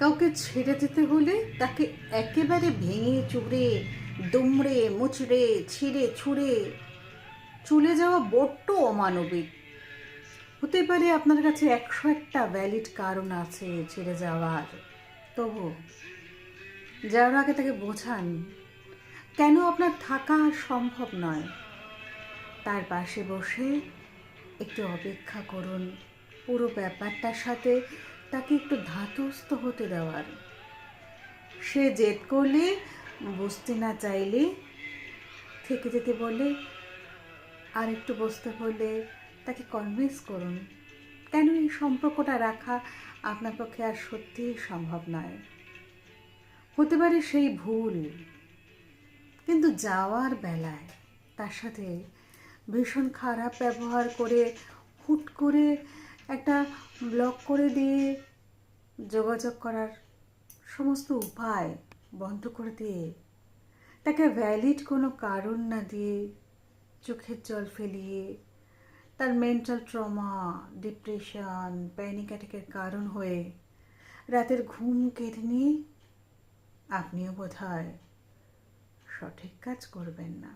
কাউকে ছেড়ে দিতে হলে তাকে একেবারে ভেঙে চুরে দুমড়ে মুচড়ে ছিঁড়ে ছুঁড়ে চলে যাওয়া বড্ড অমানবিক। হতে পারে আপনার কাছে 101টা ভ্যালিড কারণ আছে ছেড়ে যাওয়ার, তবু যাওয়ার আগে তাকে বোঝান কেন আপনার থাকা আর সম্ভব নয়। তার পাশে বসে একটু অপেক্ষা করুন, পুরো ব্যাপারটার সাথে তাকে একটু ধাতস্থ হতে দেওয়ার। সে জেদ করলে, বুঝতে না চাইলে, থেকে যেতে বলে আর একটু বসতে বলে তাকে কনভিন্স করুন কেন এই সম্পর্কটা রাখা আপনার পক্ষে আর সত্যিই সম্ভব নয়। হতে পারে সেই ভুল, কিন্তু যাওয়ার বেলায় তার সাথে ভীষণ খারাপ ব্যবহার করে হুট করে একটা ব্লক করে দিয়ে যোগাযোগ করার সমস্ত উপায় বন্ধ করে দিয়ে তাকে ভ্যালিড কোনো কারণ না দিয়ে চোখের জল ফেলিয়ে তার মেন্টাল ট্রমা, ডিপ্রেশন, প্যানিক অ্যাটাকের কারণ হয়ে রাতের ঘুম কেড়ে নিয়ে আপনিও বোধহয় সঠিক কাজ করবেন না।